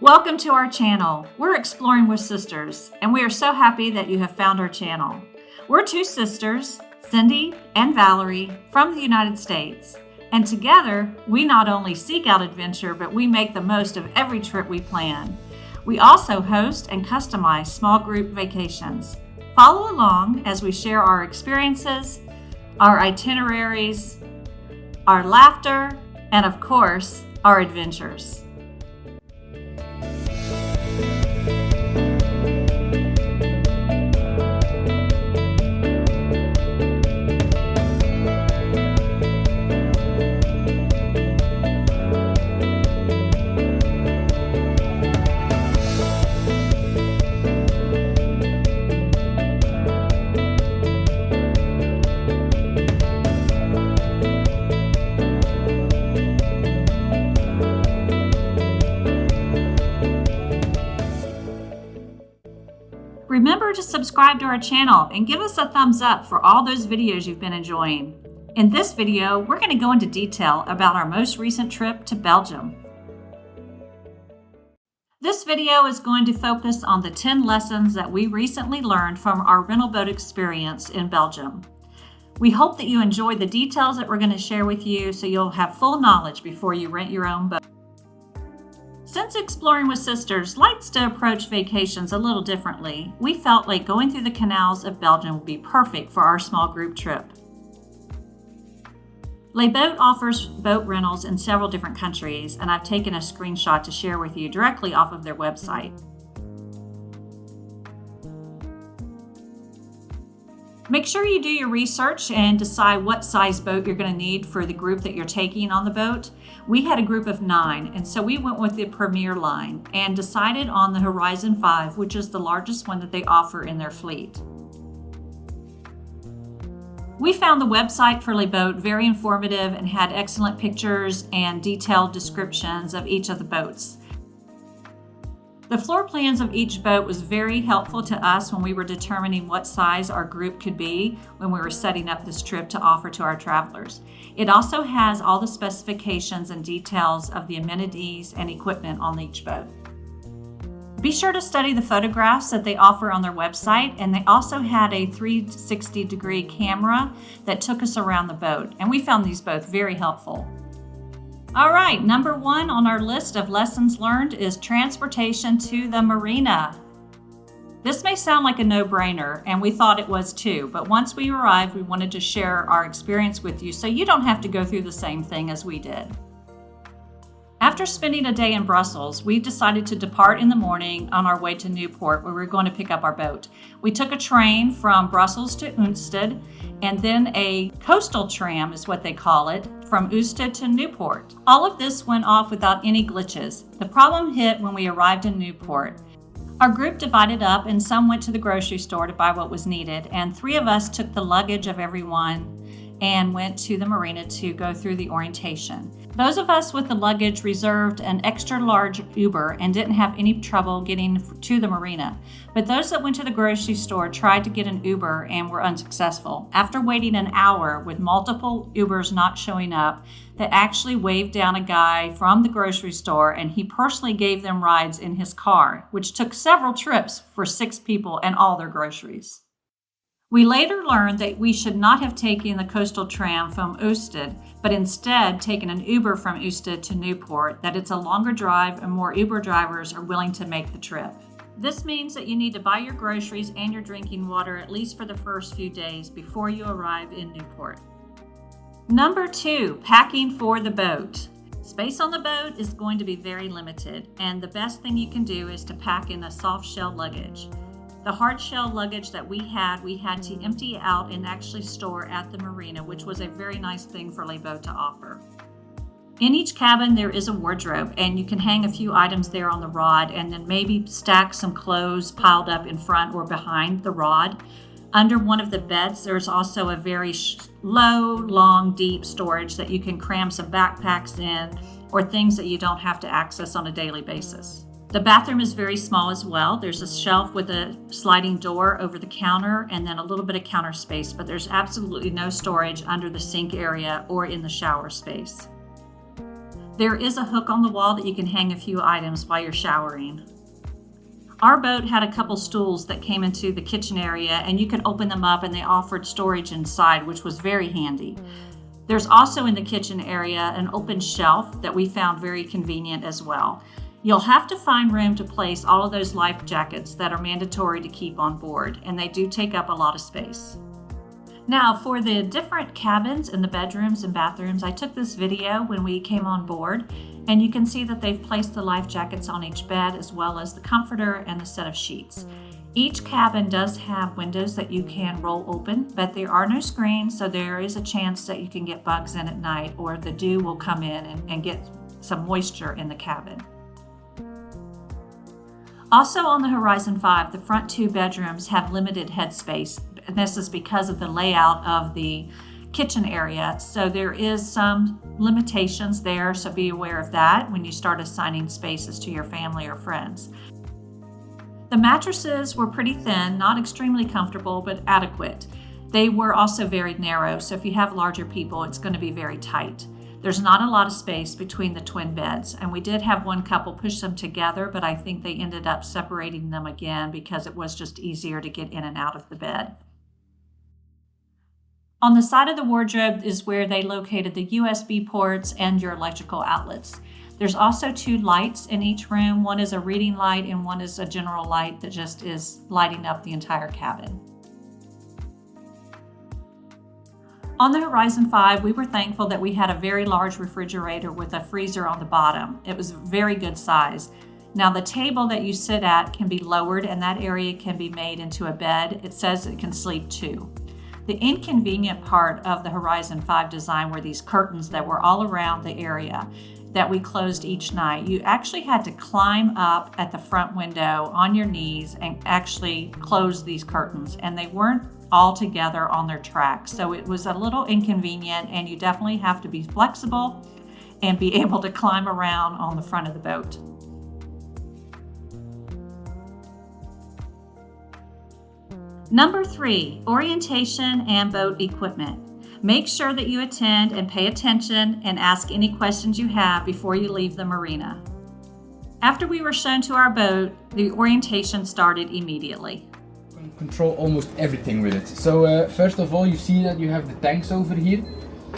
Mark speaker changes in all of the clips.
Speaker 1: Welcome to our channel. We're Exploring with Sisters, and we are so happy that you have found our channel. We're two sisters, Cindy and Valerie, from the United States. And together, we not only seek out adventure, but we make the most of every trip we plan. We also host and customize small group vacations. Follow along as we share our experiences, our itineraries, our laughter, and of course, our adventures. Remember to subscribe to our channel and give us a thumbs up for all those videos you've been enjoying. In this video, we're going to go into detail about our most recent trip to Belgium. This video is going to focus on the 10 lessons that we recently learned from our rental boat experience in Belgium. We hope that you enjoy the details that we're going to share with you so you'll have full knowledge before you rent your own boat. Since Exploring with Sisters likes to approach vacations a little differently, we felt like going through the canals of Belgium would be perfect for our small group trip. Les Boat offers boat rentals in several different countries, and I've taken a screenshot to share with you directly off of their website. Make sure you do your research and decide what size boat you're going to need for the group that you're taking on the boat. We had a group of 9, and so we went with the Premier line and decided on the Horizon 5, which is the largest one that they offer in their fleet. We found the website for Les Boat very informative and had excellent pictures and detailed descriptions of each of the boats. The floor plans of each boat was very helpful to us when we were determining what size our group could be when we were setting up this trip to offer to our travelers. It also has all the specifications and details of the amenities and equipment on each boat. Be sure to study the photographs that they offer on their website, and they also had a 360-degree camera that took us around the boat, and we found these both very helpful. All right, number 1 on our list of lessons learned is transportation to the marina. This may sound like a no-brainer, and we thought it was too, but once we arrived, we wanted to share our experience with you so you don't have to go through the same thing as we did. After spending a day in Brussels, we decided to depart in the morning on our way to Newport, where we were going to pick up our boat. We took a train from Brussels to Oostende, and then a coastal tram is what they call it, from Oostende to Newport. All of this went off without any glitches. The problem hit when we arrived in Newport. Our group divided up, and some went to the grocery store to buy what was needed, and 3 of us took the luggage of everyone and went to the marina to go through the orientation. Those of us with the luggage reserved an extra large Uber and didn't have any trouble getting to the marina. But those that went to the grocery store tried to get an Uber and were unsuccessful. After waiting an hour with multiple Ubers not showing up, they actually waved down a guy from the grocery store, and he personally gave them rides in his car, which took several trips for 6 people and all their groceries. We later learned that we should not have taken the coastal tram from Oostende, but instead taken an Uber from Oostende to Newport, that it's a longer drive and more Uber drivers are willing to make the trip. This means that you need to buy your groceries and your drinking water at least for the first few days before you arrive in Newport. Number 2, packing for the boat. Space on the boat is going to be very limited, and the best thing you can do is to pack in a soft shell luggage. The hard shell luggage that we had to empty out and actually store at the marina, which was a very nice thing for Les Boat to offer. In each cabin, there is a wardrobe, and you can hang a few items there on the rod and then maybe stack some clothes piled up in front or behind the rod. Under one of the beds, there's also a very low, long, deep storage that you can cram some backpacks in or things that you don't have to access on a daily basis. The bathroom is very small as well. There's a shelf with a sliding door over the counter and then a little bit of counter space, but there's absolutely no storage under the sink area or in the shower space. There is a hook on the wall that you can hang a few items while you're showering. Our boat had a couple stools that came into the kitchen area, and you could open them up and they offered storage inside, which was very handy. There's also in the kitchen area an open shelf that we found very convenient as well. You'll have to find room to place all of those life jackets that are mandatory to keep on board, and they do take up a lot of space. Now, for the different cabins in the bedrooms and bathrooms, I took this video when we came on board, and you can see that they've placed the life jackets on each bed as well as the comforter and the set of sheets. Each cabin does have windows that you can roll open, but there are no screens, so there is a chance that you can get bugs in at night, or the dew will come in and get some moisture in the cabin. Also on the Horizon 5, the front 2 bedrooms have limited headspace. And this is because of the layout of the kitchen area, so there is some limitations there, so be aware of that when you start assigning spaces to your family or friends. The mattresses were pretty thin, not extremely comfortable, but adequate. They were also very narrow, so if you have larger people, it's going to be very tight. There's not a lot of space between the twin beds, and we did have one couple push them together, but I think they ended up separating them again because it was just easier to get in and out of the bed. On the side of the wardrobe is where they located the USB ports and your electrical outlets. There's also 2 lights in each room. One is a reading light and one is a general light that just is lighting up the entire cabin. On the Horizon 5, we were thankful that we had a very large refrigerator with a freezer on the bottom. It was very good size. Now the table that you sit at can be lowered and that area can be made into a bed. It says it can sleep 2. The inconvenient part of the Horizon 5 design were these curtains that were all around the area that we closed each night. You actually had to climb up at the front window on your knees and actually close these curtains, and they weren't all together on their tracks. So it was a little inconvenient, and you definitely have to be flexible and be able to climb around on the front of the boat. Number 3, orientation and boat equipment. Make sure that you attend and pay attention and ask any questions you have before you leave the marina. After we were shown to our boat, the orientation started immediately.
Speaker 2: Control almost everything with it. So first of all, you see that you have the tanks over here.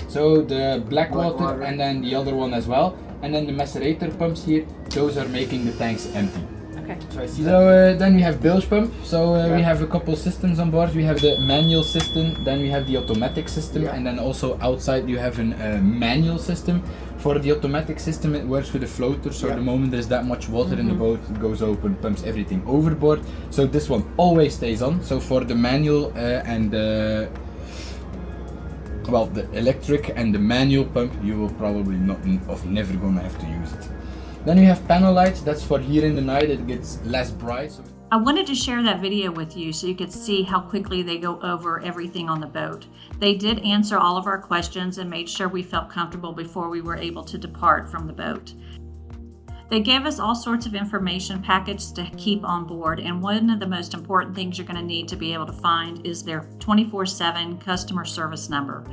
Speaker 2: So the black water and then the other one as well. And then the macerator pumps here, those are making the tanks empty.
Speaker 1: Okay.
Speaker 2: So then we have bilge pump. So we have a couple systems on board. We have the manual system, then we have the automatic system, and then also outside you have a manual system. For the automatic system, it works with a floater, so the moment there's that much water in the boat, it goes open, pumps everything overboard. So this one always stays on. So for the manual and the electric and the manual pump, you will probably never gonna have to use it. Then we have panel lights, that's for here in the night, it gets less bright. So
Speaker 1: I wanted to share that video with you so you could see how quickly they go over everything on the boat. They did answer all of our questions and made sure we felt comfortable before we were able to depart from the boat. They gave us all sorts of information packaged to keep on board, and one of the most important things you're going to need to be able to find is their 24/7 customer service number.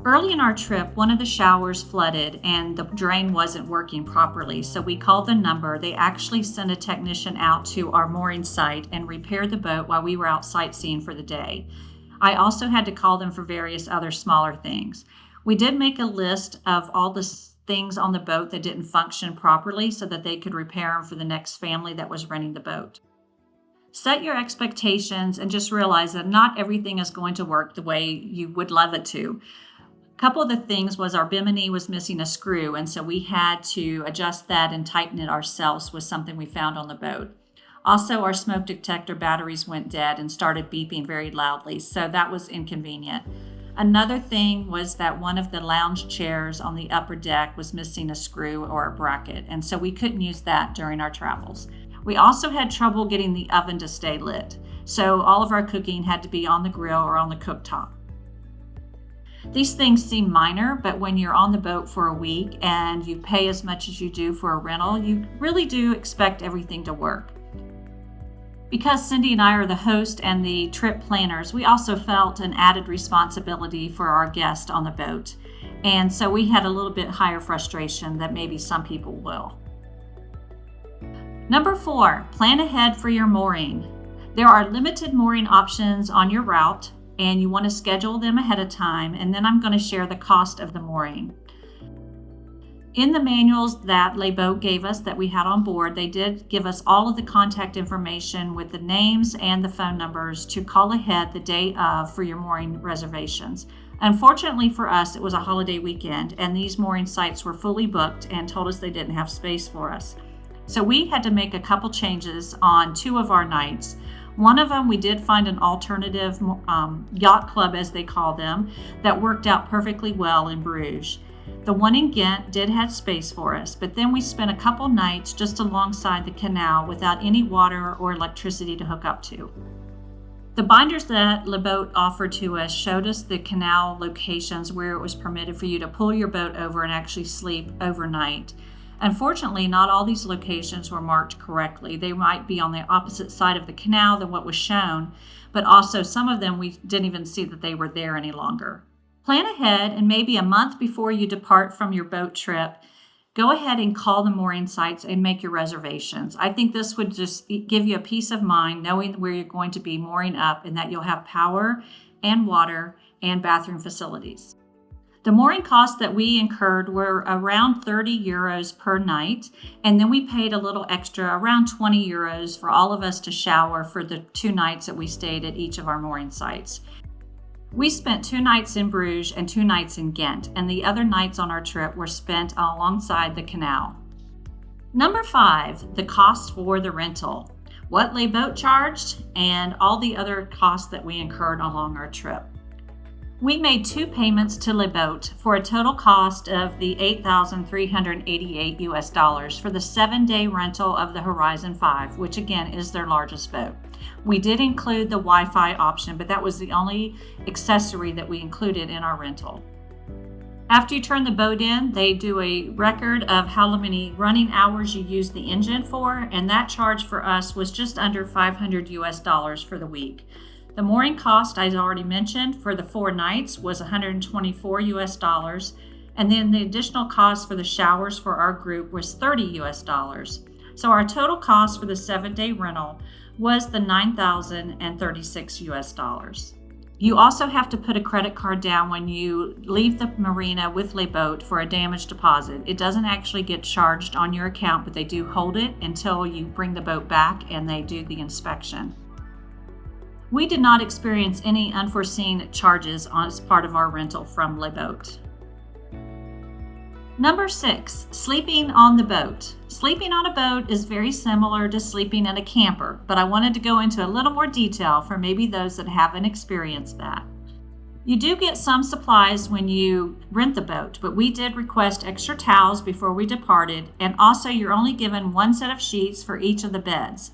Speaker 1: Early in our trip, one of the showers flooded and the drain wasn't working properly, so we called the number. They actually sent a technician out to our mooring site and repaired the boat while we were out sightseeing for the day. I also had to call them for various other smaller things. We did make a list of all the things on the boat that didn't function properly so that they could repair them for the next family that was renting the boat. Set your expectations and just realize that not everything is going to work the way you would love it to. A couple of the things was our bimini was missing a screw, and so we had to adjust that and tighten it ourselves with something we found on the boat. Also, our smoke detector batteries went dead and started beeping very loudly, so that was inconvenient. Another thing was that one of the lounge chairs on the upper deck was missing a screw or a bracket, and so we couldn't use that during our travels. We also had trouble getting the oven to stay lit, so all of our cooking had to be on the grill or on the cooktop. These things seem minor, but when you're on the boat for a week and you pay as much as you do for a rental, you really do expect everything to work. Because Cindy and I are the host and the trip planners, we also felt an added responsibility for our guests on the boat. And so we had a little bit higher frustration than maybe some people will. Number 4, plan ahead for your mooring. There are limited mooring options on your route, and you want to schedule them ahead of time, and then I'm going to share the cost of the mooring. In the manuals that Leboat gave us that we had on board, they did give us all of the contact information with the names and the phone numbers to call ahead the day of for your mooring reservations. Unfortunately for us, it was a holiday weekend, and these mooring sites were fully booked and told us they didn't have space for us. So we had to make a couple changes on 2 of our nights. One of them, we did find an alternative yacht club, as they call them, that worked out perfectly well in Bruges. The one in Ghent did have space for us, but then we spent a couple nights just alongside the canal without any water or electricity to hook up to. The binders that Leboat offered to us showed us the canal locations where it was permitted for you to pull your boat over and actually sleep overnight. Unfortunately, not all these locations were marked correctly. They might be on the opposite side of the canal than what was shown, but also some of them we didn't even see that they were there any longer. Plan ahead, and maybe a month before you depart from your boat trip, go ahead and call the mooring sites and make your reservations. I think this would just give you a peace of mind knowing where you're going to be mooring up and that you'll have power and water and bathroom facilities. The mooring costs that we incurred were around 30 euros per night, and then we paid a little extra, around 20 euros for all of us to shower for the 2 nights that we stayed at each of our mooring sites. We spent 2 nights in Bruges and 2 nights in Ghent, and the other nights on our trip were spent alongside the canal. Number 5, the cost for the rental. What Leboat charged and all the other costs that we incurred along our trip. We made 2 payments to Leboat for a total cost of the $8,388 for the 7-day rental of the Horizon 5, which again is their largest boat. We did include the Wi-Fi option, but that was the only accessory that we included in our rental. After you turn the boat in, they do a record of how many running hours you used the engine for, and that charge for us was just under $500 for the week. The mooring cost, I already mentioned, for the 4 nights was $124, and then the additional cost for the showers for our group was $30. So our total cost for the 7-day rental was the $9,036. You also have to put a credit card down when you leave the marina with Leboat for a damage deposit. It doesn't actually get charged on your account, but they do hold it until you bring the boat back and they do the inspection. We did not experience any unforeseen charges as part of our rental from Leboat. Number 6, sleeping on the boat. Sleeping on a boat is very similar to sleeping in a camper, but I wanted to go into a little more detail for maybe those that haven't experienced that. You do get some supplies when you rent the boat, but we did request extra towels before we departed, and also you're only given 1 set of sheets for each of the beds.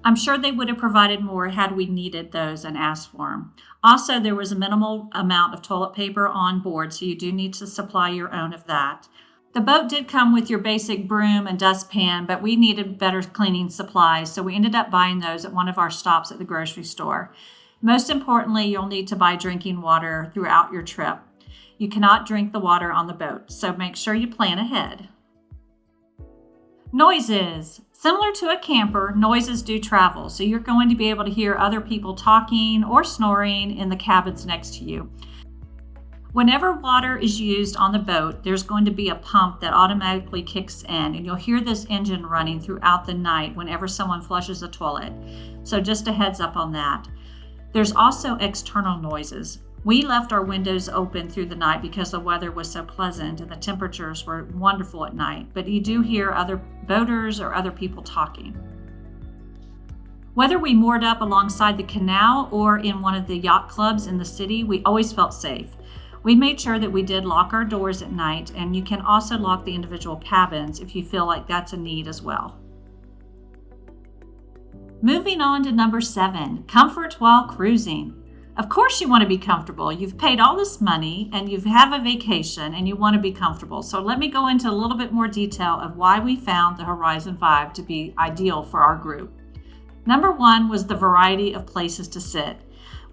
Speaker 1: I'm sure they would have provided more had we needed those and asked for them. Also, there was a minimal amount of toilet paper on board, so you do need to supply your own of that. The boat did come with your basic broom and dustpan, but we needed better cleaning supplies, so we ended up buying those at one of our stops at the grocery store. Most importantly, you'll need to buy drinking water throughout your trip. You cannot drink the water on the boat, so make sure you plan ahead. Noises. Similar to a camper, noises do travel, so you're going to be able to hear other people talking or snoring in the cabins next to you. Whenever water is used on the boat, there's going to be a pump that automatically kicks in, and you'll hear this engine running throughout the night whenever someone flushes a toilet. So just a heads up on that. There's also external noises. We left our windows open through the night because the weather was so pleasant and the temperatures were wonderful at night, but you do hear other boaters or other people talking. Whether we moored up alongside the canal or in one of the yacht clubs in the city, we always felt safe. We made sure that we did lock our doors at night, and you can also lock the individual cabins if you feel like that's a need as well. Moving on to number 7, comfort while cruising. Of course you want to be comfortable. You've paid all this money and you have a vacation and you want to be comfortable. So let me go into a little bit more detail of why we found the Horizon 5 to be ideal for our group. Number 1 was the variety of places to sit.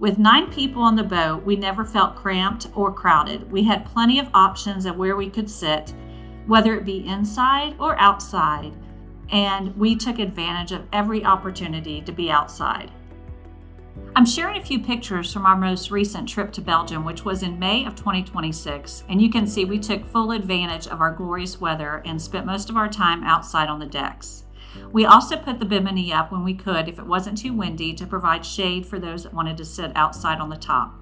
Speaker 1: With 9 people on the boat, we never felt cramped or crowded. We had plenty of options of where we could sit, whether it be inside or outside, and we took advantage of every opportunity to be outside. I'm sharing a few pictures from our most recent trip to Belgium, which was in May of 2026, and you can see we took full advantage of our glorious weather and spent most of our time outside on the decks. We also put the bimini up when we could if it wasn't too windy to provide shade for those that wanted to sit outside on the top.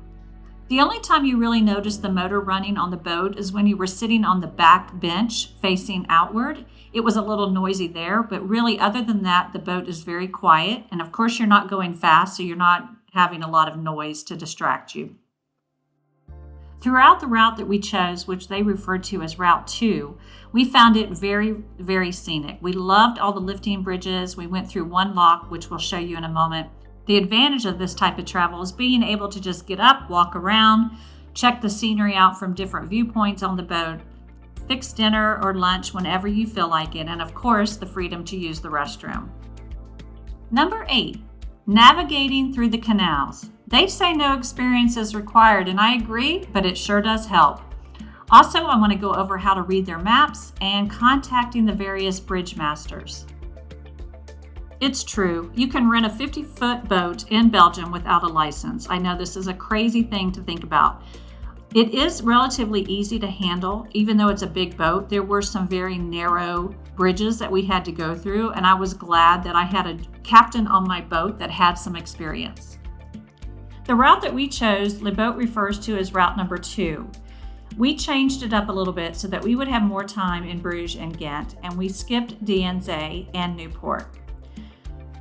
Speaker 1: The only time you really noticed the motor running on the boat is when you were sitting on the back bench facing outward. It was a little noisy there, but really other than that, the boat is very quiet. And of course, you're not going fast, so you're not having a lot of noise to distract you. Throughout the route that we chose, which they referred to as Route 2, we found it very, very scenic. We loved all the lifting bridges. We went through one lock, which we'll show you in a moment. The advantage of this type of travel is being able to just get up, walk around, check the scenery out from different viewpoints on the boat, fix dinner or lunch whenever you feel like it, and of course, the freedom to use the restroom. Number 8, navigating through the canals. They say no experience is required, and I agree, but it sure does help. Also, I want to go over how to read their maps and contacting the various bridge masters. It's true, you can rent a 50-foot boat in Belgium without a license. I know this is a crazy thing to think about. It is relatively easy to handle, even though it's a big boat. There were some very narrow bridges that we had to go through, and I was glad that I had a captain on my boat that had some experience. The route that we chose, Le Boat refers to as route number 2. We changed it up a little bit so that we would have more time in Bruges and Ghent, and we skipped Dienze and Newport.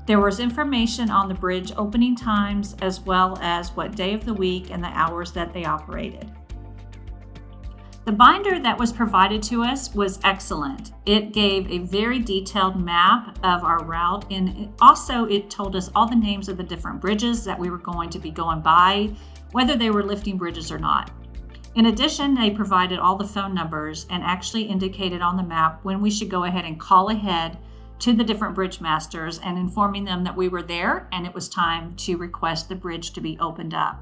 Speaker 1: There was information on the bridge opening times as well as what day of the week and the hours that they operated. The binder that was provided to us was excellent. It gave a very detailed map of our route, and also it told us all the names of the different bridges that we were going to be going by, whether they were lifting bridges or not. In addition, they provided all the phone numbers and actually indicated on the map when we should go ahead and call ahead to the different bridge masters and informing them that we were there and it was time to request the bridge to be opened up.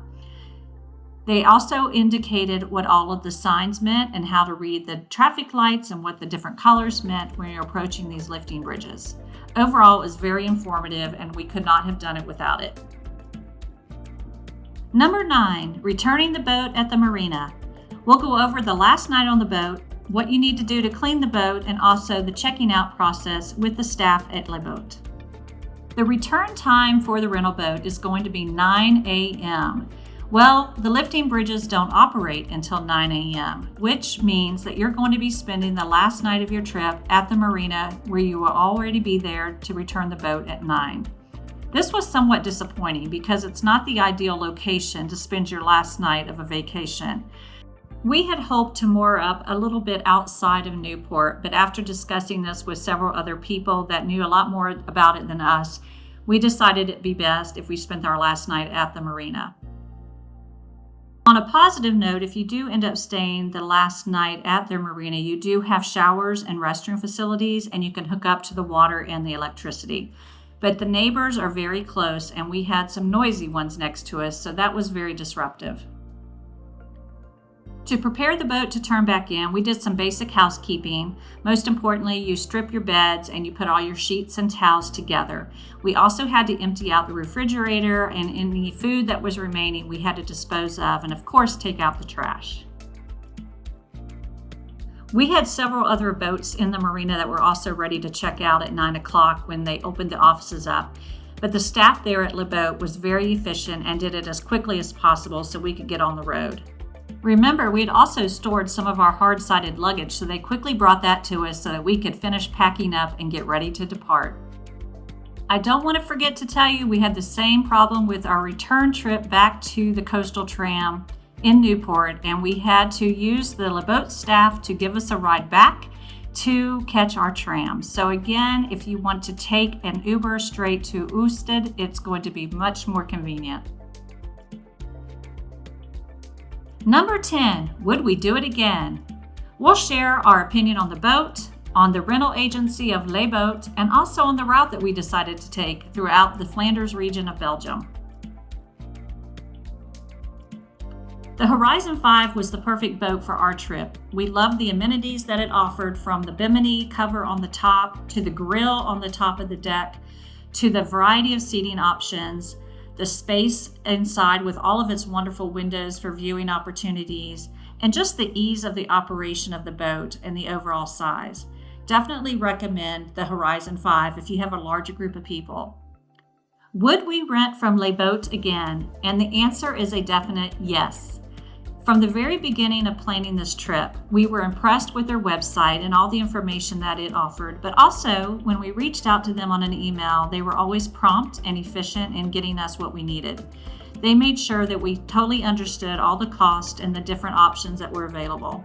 Speaker 1: They also indicated what all of the signs meant and how to read the traffic lights and what the different colors meant when you're approaching these lifting bridges. Overall, it was very informative and we could not have done it without it. Number 9, returning the boat at the marina. We'll go over the last night on the boat, what you need to do to clean the boat, and also the checking out process with the staff at Le Boat. The return time for the rental boat is going to be 9 a.m. Well, the lifting bridges don't operate until 9 a.m., which means that you're going to be spending the last night of your trip at the marina where you will already be there to return the boat at 9. This was somewhat disappointing because it's not the ideal location to spend your last night of a vacation. We had hoped to moor up a little bit outside of Newport, but after discussing this with several other people that knew a lot more about it than us, we decided it'd be best if we spent our last night at the marina. On a positive note, if you do end up staying the last night at their marina, you do have showers and restroom facilities, and you can hook up to the water and the electricity. But the neighbors are very close, and we had some noisy ones next to us, so that was very disruptive. To prepare the boat to turn back in, we did some basic housekeeping. Most importantly, you strip your beds and you put all your sheets and towels together. We also had to empty out the refrigerator, and any food that was remaining we had to dispose of, and of course take out the trash. We had several other boats in the marina that were also ready to check out at 9 o'clock when they opened the offices up. But the staff there at Le Boat was very efficient and did it as quickly as possible so we could get on the road. Remember, we had also stored some of our hard-sided luggage, so they quickly brought that to us so that we could finish packing up and get ready to depart. I don't want to forget to tell you we had the same problem with our return trip back to the coastal tram in Newport, and we had to use the Le Boat staff to give us a ride back to catch our tram. So again, if you want to take an Uber straight to Oosted, it's going to be much more convenient. Number 10, would we do it again? We'll share our opinion on the boat, on the rental agency of Le Boat, and also on the route that we decided to take throughout the Flanders region of Belgium. The Horizon 5 was the perfect boat for our trip. We loved the amenities that it offered, from the bimini cover on the top, to the grill on the top of the deck, to the variety of seating options, the space inside with all of its wonderful windows for viewing opportunities, and just the ease of the operation of the boat and the overall size. Definitely recommend the Horizon 5 if you have a larger group of people. Would we rent from Les Boats again? And the answer is a definite yes. From the very beginning of planning this trip, we were impressed with their website and all the information that it offered, but also when we reached out to them on an email, they were always prompt and efficient in getting us what we needed. They made sure that we totally understood all the cost and the different options that were available.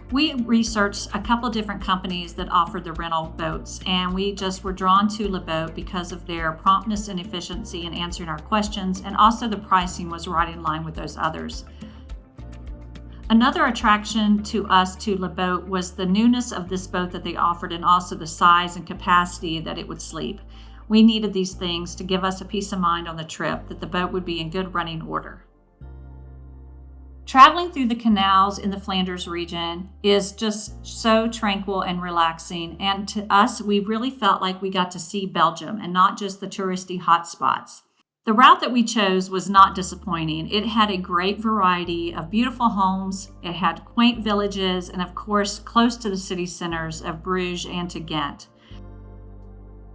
Speaker 1: We researched a couple different companies that offered the rental boats, and we just were drawn to Les Boats because of their promptness and efficiency in answering our questions, and also the pricing was right in line with those others. Another attraction to us to Les Boats was the newness of this boat that they offered, and also the size and capacity that it would sleep. We needed these things to give us a peace of mind on the trip that the boat would be in good running order. Traveling through the canals in the Flanders region is just so tranquil and relaxing, and to us, we really felt like we got to see Belgium and not just the touristy hotspots. The route that we chose was not disappointing. It had a great variety of beautiful homes, it had quaint villages, and of course, close to the city centers of Bruges and to Ghent.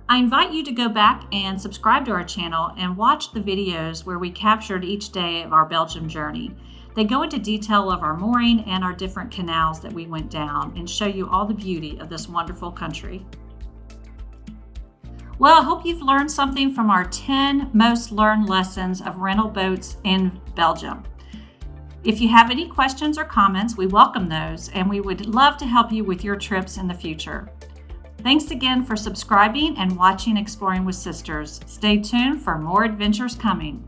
Speaker 1: I invite you to go back and subscribe to our channel and watch the videos where we captured each day of our Belgium journey. They go into detail of our mooring and our different canals that we went down and show you all the beauty of this wonderful country. Well, I hope you've learned something from our 10 most learned lessons of rental boats in Belgium. If you have any questions or comments, we welcome those, and we would love to help you with your trips in the future. Thanks again for subscribing and watching Exploring with Sisters. Stay tuned for more adventures coming.